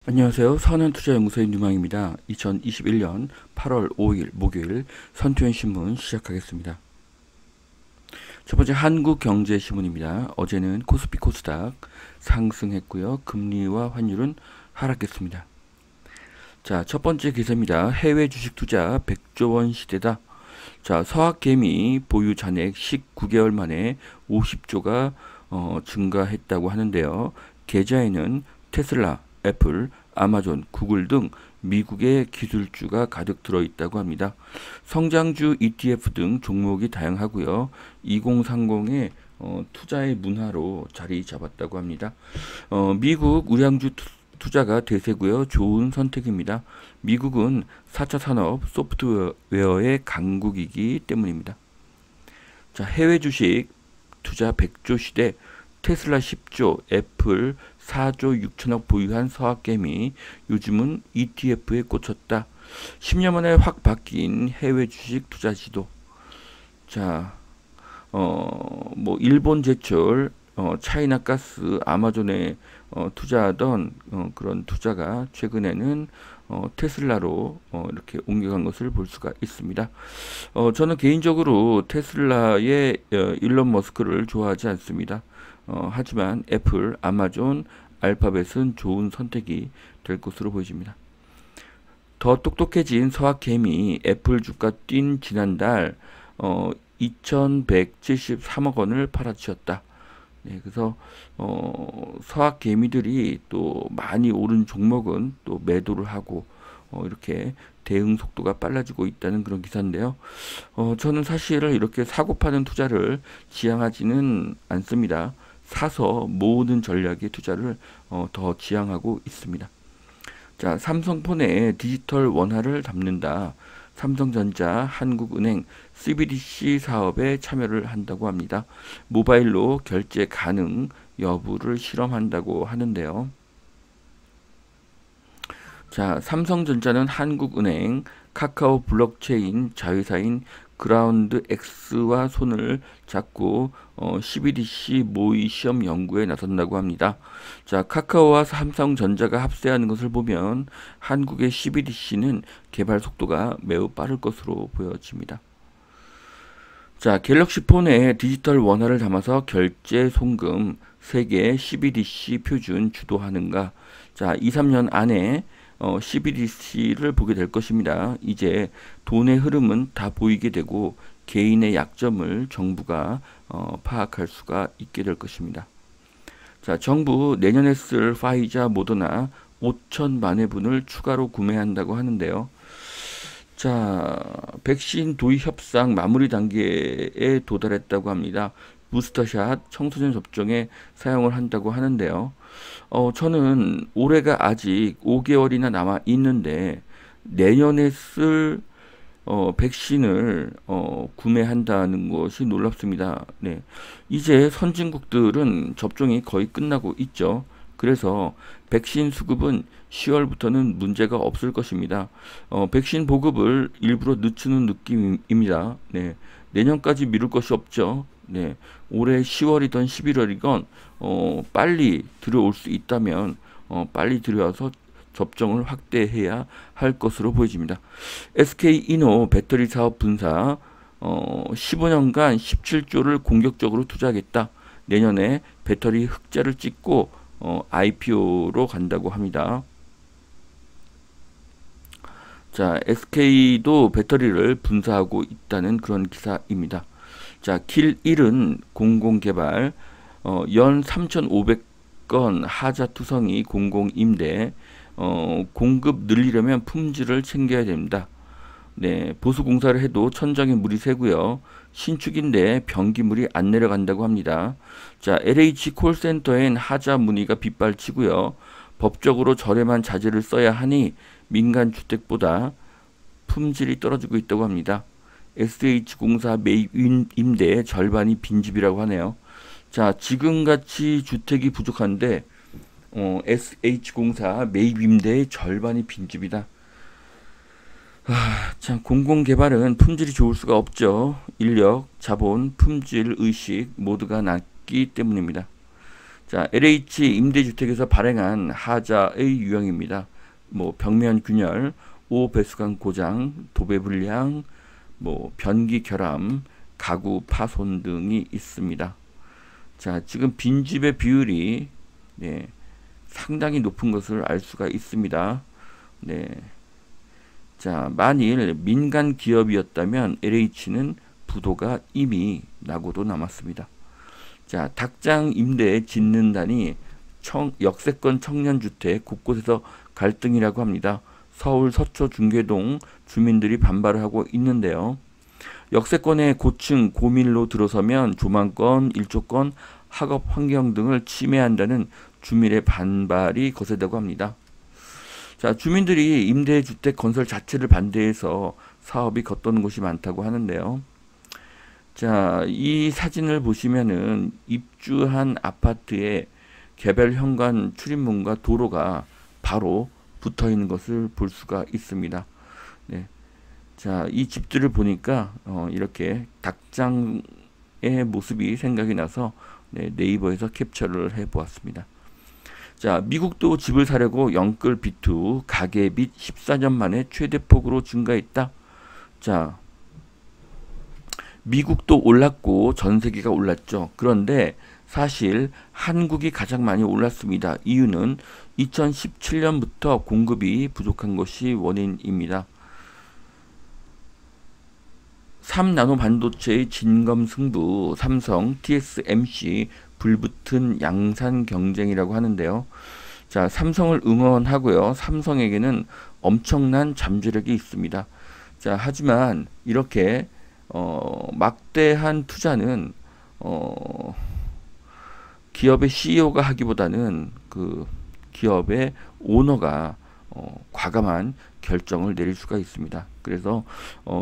안녕하세요. 선한투자연구소의 뉴망입니다. 2021년 8월 5일 목요일 선투연신문 시작하겠습니다. 첫 번째 한국경제신문입니다. 어제는 코스피 코스닥 상승했고요. 금리와 환율은 하락했습니다. 자, 첫 번째 기사입니다. 해외 주식 투자 100조 원 시대다. 자, 서학개미 보유 잔액 19개월 만에 50조가 증가했다고 하는데요. 계좌에는 테슬라, 애플, 아마존, 구글 등 미국의 기술주가 가득 들어있다고 합니다. 성장주 ETF 등 종목이 다양하고요. 2030의 투자의 문화로 자리 잡았다고 합니다. 미국 우량주 투자가 대세고요. 좋은 선택입니다. 미국은 4차 산업 소프트웨어의 강국이기 때문입니다. 자, 해외 주식 투자 100조 시대 테슬라 10조, 애플 4조 6천억 보유한 서학개미 요즘은 ETF에 꽂혔다. 10년 만에 확 바뀐 해외 주식 투자 지도. 자, 일본 제철, 차이나 가스, 아마존에 투자하던 그런 투자가 최근에는 테슬라로 이렇게 옮겨간 것을 볼 수가 있습니다. 저는 개인적으로 테슬라의 일론 머스크를 좋아하지 않습니다. 하지만 애플, 아마존, 알파벳은 좋은 선택이 될 것으로 보여집니다. 더 똑똑해진 서학개미 애플 주가 뛴 지난달 2,173억 원을 팔아치웠다. 네, 그래서 서학개미들이 또 많이 오른 종목은 또 매도를 하고 이렇게 대응 속도가 빨라지고 있다는 그런 기사인데요. 저는 사실은 이렇게 사고 파는 투자를 지향하지는 않습니다. 사서 모으는 전략의 투자를 더 지향하고 있습니다. 자, 삼성폰에 디지털 원화를 담는다. 삼성전자, 한국은행, CBDC 사업에 참여를 한다고 합니다. 모바일로 결제 가능 여부를 실험한다고 하는데요. 자, 삼성전자는 한국은행, 카카오 블록체인 자회사인 그라운드 X와 손을 잡고 CBDC 모의 시험 연구에 나선다고 합니다. 자, 카카오와 삼성전자가 합세하는 것을 보면 한국의 CBDC는 개발 속도가 매우 빠를 것으로 보여집니다. 자, 갤럭시 폰에 디지털 원화를 담아서 결제 송금 세계 CBDC 표준 주도하는가? 자, 2, 3년 안에 CBDC를 보게 될 것입니다. 이제 돈의 흐름은 다 보이게 되고 개인의 약점을 정부가 파악할 수가 있게 될 것입니다. 자, 정부 내년에 쓸 파이자, 모더나 5천만 회분을 추가로 구매한다고 하는데요. 자, 백신 도입 협상 마무리 단계에 도달했다고 합니다. 부스터샷 청소년 접종에 사용을 한다고 하는데요. 저는 올해가 아직 5개월이나 남아 있는데 내년에 쓸 백신을 구매한다는 것이 놀랍습니다. 네. 이제 선진국들은 접종이 거의 끝나고 있죠. 그래서 백신 수급은 10월부터는 문제가 없을 것입니다. 백신 보급을 일부러 늦추는 느낌입니다. 네. 내년까지 미룰 것이 없죠. 네. 올해 10월이든 11월이건 빨리 들어올 수 있다면 빨리 들여와서 접종을 확대해야 할 것으로 보여집니다. SK이노 배터리 사업 분사 15년간 17조를 공격적으로 투자하겠다. 내년에 배터리 흑자를 찍고 IPO로 간다고 합니다. 자, SK도 배터리를 분사하고 있다는 그런 기사입니다. 자, 길1은 공공개발, 연 3,500건 하자투성이 공공임대, 공급 늘리려면 품질을 챙겨야 됩니다. 네, 보수공사를 해도 천장에 물이 새고요. 신축인데 변기물이 안 내려간다고 합니다. 자, LH 콜센터엔 하자 문의가 빗발치고요. 법적으로 저렴한 자재를 써야 하니 민간 주택보다 품질이 떨어지고 있다고 합니다. SH공사 매입 임대 절반이 빈집이라고 하네요. 자, 지금같이 주택이 부족한데 SH공사 매입 임대의 절반이 빈집이다. 참, 공공개발은 품질이 좋을 수가 없죠. 인력, 자본, 품질, 의식 모두가 낮기 때문입니다. 자, LH 임대주택에서 발행한 하자의 유형입니다. 뭐 벽면 균열, 오배수관 고장, 도배 불량, 뭐 변기 결함, 가구 파손 등이 있습니다. 자, 지금 빈집의 비율이 네, 상당히 높은 것을 알 수가 있습니다. 네. 자, 만일 민간 기업이었다면 LH는 부도가 이미 나고도 남았습니다. 자, 닭장 임대 짓는다니 역세권 청년주택 곳곳에서 갈등이라고 합니다. 서울 서초 중계동 주민들이 반발을 하고 있는데요. 역세권의 고층 고밀로 들어서면 조망권, 일조권, 학업 환경 등을 침해한다는 주민의 반발이 거세다고 합니다. 자, 주민들이 임대주택 건설 자체를 반대해서 사업이 겉도는 곳이 많다고 하는데요. 자, 이 사진을 보시면은 입주한 아파트의 개별 현관 출입문과 도로가 바로 붙어 있는 것을 볼 수가 있습니다. 네. 자, 이 집들을 보니까 이렇게 닭장의 모습이 생각이 나서 네, 네이버에서 캡처를 해 보았습니다. 자, 미국도 집을 사려고 영끌 비투 가계 빚 14년 만에 최대폭으로 증가했다. 자, 미국도 올랐고 전 세계가 올랐죠. 그런데 사실 한국이 가장 많이 올랐습니다. 이유는 2017년부터 공급이 부족한 것이 원인입니다. 3나노 반도체의 진검승부, 삼성, TSMC 불붙은 양산 경쟁이라고 하는데요. 자, 삼성을 응원하고요. 삼성에게는 엄청난 잠재력이 있습니다. 자, 하지만 이렇게 막대한 투자는 기업의 CEO가 하기보다는 그 기업의 오너가 과감한 결정을 내릴 수가 있습니다. 그래서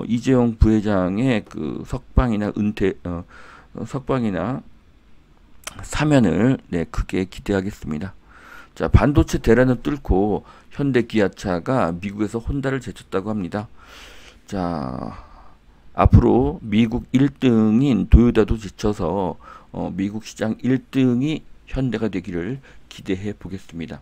이재용 부회장의 그 석방이나 사면을 네, 크게 기대하겠습니다. 자, 반도체 대란을 뚫고 현대 기아차가 미국에서 혼다를 제쳤다고 합니다. 자, 앞으로 미국 1등인 도요타도 지쳐서 미국 시장 1등이 현대가 되기를 기대해 보겠습니다.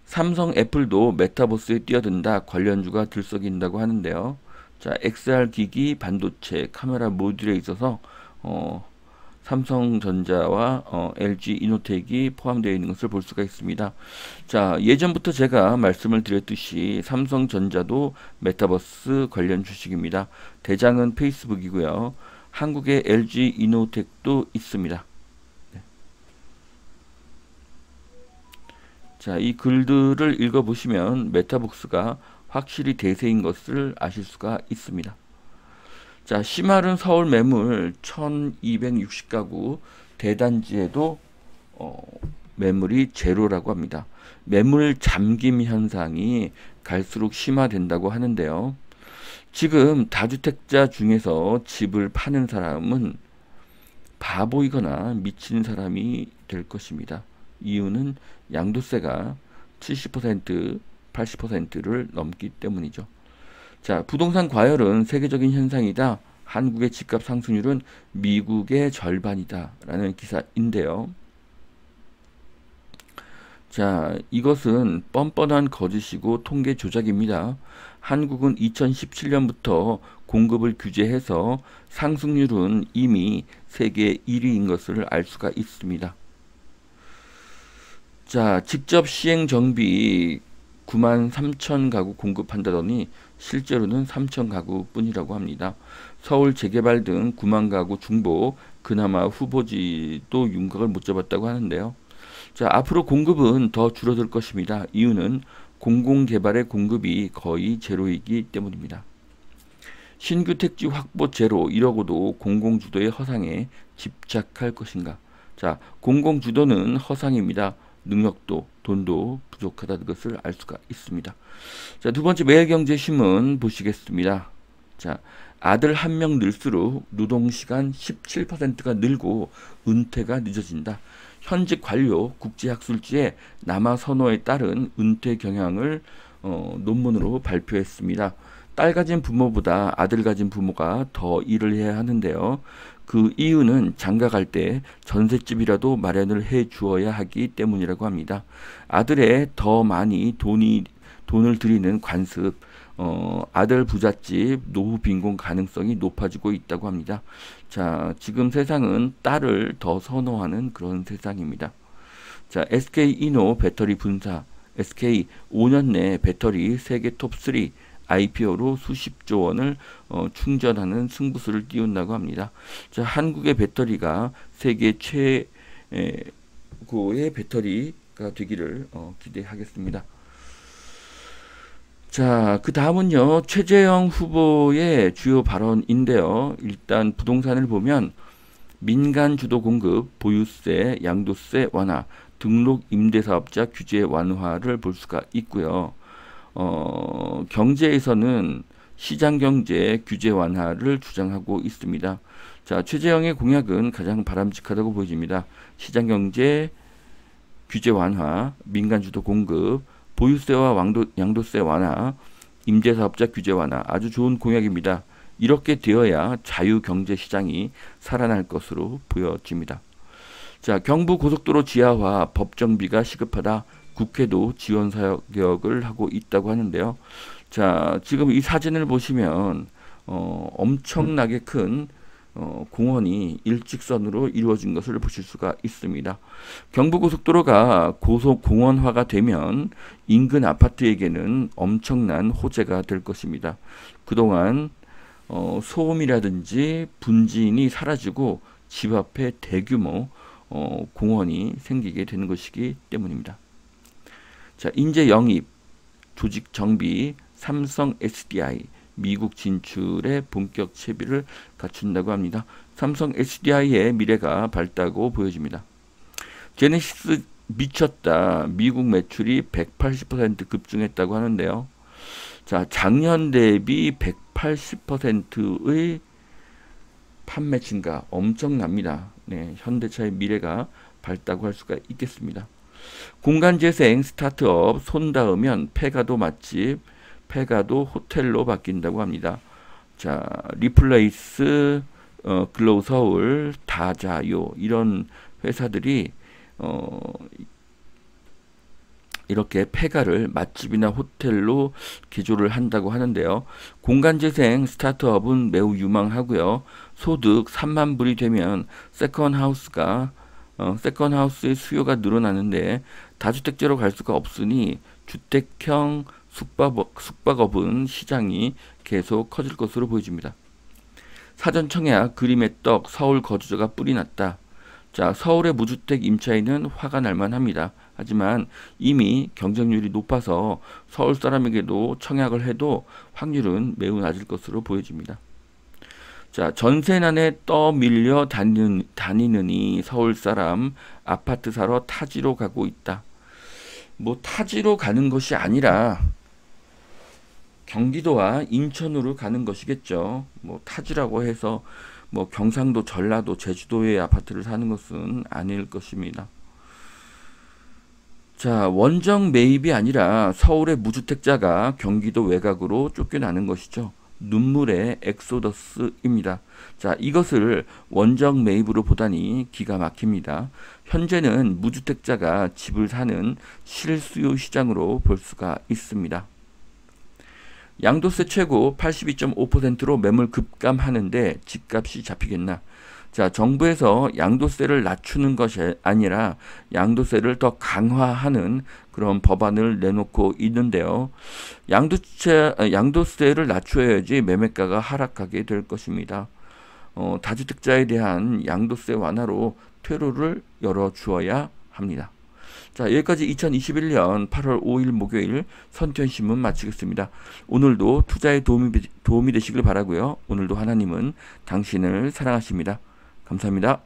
삼성, 애플도 메타버스에 뛰어든다 관련주가 들썩인다고 하는데요. 자, XR 기기, 반도체, 카메라 모듈에 있어서 삼성전자와 LG 이노텍이 포함되어 있는 것을 볼 수가 있습니다. 자, 예전부터 제가 말씀을 드렸듯이 삼성전자도 메타버스 관련 주식입니다. 대장은 페이스북이고요. 한국의 LG 이노텍도 있습니다. 네. 자, 이 글들을 읽어보시면 메타버스가 확실히 대세인 것을 아실 수가 있습니다. 자, 심할은 서울 매물 1260가구 대단지에도 매물이 제로라고 합니다. 매물 잠김 현상이 갈수록 심화된다고 하는데요. 지금 다주택자 중에서 집을 파는 사람은 바보이거나 미친 사람이 될 것입니다. 이유는 양도세가 70%, 80%를 넘기 때문이죠. 자, 부동산 과열은 세계적인 현상이다. 한국의 집값 상승률은 미국의 절반이다. 라는 기사인데요. 자, 이것은 뻔뻔한 거짓이고 통계 조작입니다. 한국은 2017년부터 공급을 규제해서 상승률은 이미 세계 1위인 것을 알 수가 있습니다. 자, 직접 시행 정비 93,000가구 공급한다더니 실제로는 3,000가구 뿐이라고 합니다. 서울 재개발 등 9만 가구 중복, 그나마 후보지도 윤곽을 못 잡았다고 하는데요. 자, 앞으로 공급은 더 줄어들 것입니다. 이유는 공공개발의 공급이 거의 제로이기 때문입니다. 신규 택지 확보 제로 이러고도 공공주도의 허상에 집착할 것인가? 자, 공공주도는 허상입니다. 능력도 돈도 부족하다는 것을 알 수가 있습니다. 자, 두 번째 매일경제신문 보시겠습니다. 자, 아들 한 명 늘수록 노동시간 17%가 늘고 은퇴가 늦어진다. 현직 관료 국제학술지의 남아 선호에 따른 은퇴 경향을 논문으로 발표했습니다. 딸 가진 부모보다 아들 가진 부모가 더 일을 해야 하는데요. 그 이유는 장가갈 때 전셋집이라도 마련을 해 주어야 하기 때문이라고 합니다. 아들에 더 많이 돈을 들이는 관습, 아들 부잣집, 노후 빈곤 가능성이 높아지고 있다고 합니다. 자, 지금 세상은 딸을 더 선호하는 그런 세상입니다. 자, SK 이노 배터리 분사. SK 5년 내 배터리 세계 톱3 IPO로 수십조 원을 충전하는 승부수를 띄운다고 합니다. 자, 한국의 배터리가 세계 최고의 배터리가 되기를 기대하겠습니다. 자, 그 다음은요, 최재형 후보의 주요 발언인데요. 일단 부동산을 보면 민간 주도 공급, 보유세, 양도세 완화, 등록 임대사업자 규제 완화를 볼 수가 있고요. 경제에서는 시장경제 규제 완화를 주장하고 있습니다. 자, 최재형의 공약은 가장 바람직하다고 보여집니다. 시장경제 규제 완화, 민간주도 공급, 보유세와 양도세 완화, 임대사업자 규제 완화, 아주 좋은 공약입니다. 이렇게 되어야 자유경제시장이 살아날 것으로 보여집니다. 자, 경부고속도로 지하화 법정비가 시급하다. 국회도 지원 사격을 하고 있다고 하는데요. 자, 지금 이 사진을 보시면 엄청나게 큰 공원이 일직선으로 이루어진 것을 보실 수가 있습니다. 경부고속도로가 고속공원화가 되면 인근 아파트에게는 엄청난 호재가 될 것입니다. 그동안 소음이라든지 분진이 사라지고 집 앞에 대규모 공원이 생기게 되는 것이기 때문입니다. 자, 인재 영입, 조직 정비, 삼성 SDI, 미국 진출에 본격 채비를 갖춘다고 합니다. 삼성 SDI의 미래가 밝다고 보여집니다. 제네시스 미쳤다. 미국 매출이 180% 급증했다고 하는데요. 자, 작년 대비 180%의 판매 증가 엄청납니다. 네, 현대차의 미래가 밝다고 할 수가 있겠습니다. 공간재생 스타트업 손 닿으면 페가도 맛집, 페가도 호텔로 바뀐다고 합니다. 자, 리플레이스, 글로우 서울, 다자요 이런 회사들이 이렇게 페가를 맛집이나 호텔로 개조를 한다고 하는데요. 공간재생 스타트업은 매우 유망하고요. 소득 3만 불이 되면 세컨하우스의 수요가 늘어나는데 다주택제로 갈 수가 없으니 주택형 숙박업은 시장이 계속 커질 것으로 보여집니다. 사전청약 그림의 떡 서울 거주자가 뿔이 났다. 자, 서울의 무주택 임차인은 화가 날만 합니다. 하지만 이미 경쟁률이 높아서 서울 사람에게도 청약을 해도 확률은 매우 낮을 것으로 보여집니다. 자, 전세난에 떠밀려 다니느니 서울 사람 아파트 사러 타지로 가고 있다. 뭐 타지로 가는 것이 아니라 경기도와 인천으로 가는 것이겠죠. 뭐 타지라고 해서 뭐 경상도, 전라도, 제주도의 아파트를 사는 것은 아닐 것입니다. 자, 원정 매입이 아니라 서울의 무주택자가 경기도 외곽으로 쫓겨나는 것이죠. 눈물의 엑소더스입니다. 자, 이것을 원정 매입으로 보다니 기가 막힙니다. 현재는 무주택자가 집을 사는 실수요 시장으로 볼 수가 있습니다. 양도세 최고 82.5%로 매물 급감하는데 집값이 잡히겠나? 자, 정부에서 양도세를 낮추는 것이 아니라 양도세를 더 강화하는 그런 법안을 내놓고 있는데요. 양도세를 낮춰야지 매매가가 하락하게 될 것입니다. 다주택자에 대한 양도세 완화로 퇴로를 열어주어야 합니다. 자, 여기까지 2021년 8월 5일 목요일 선천신문 마치겠습니다. 오늘도 투자에 도움이 되시길 바라고요. 오늘도 하나님은 당신을 사랑하십니다. 감사합니다.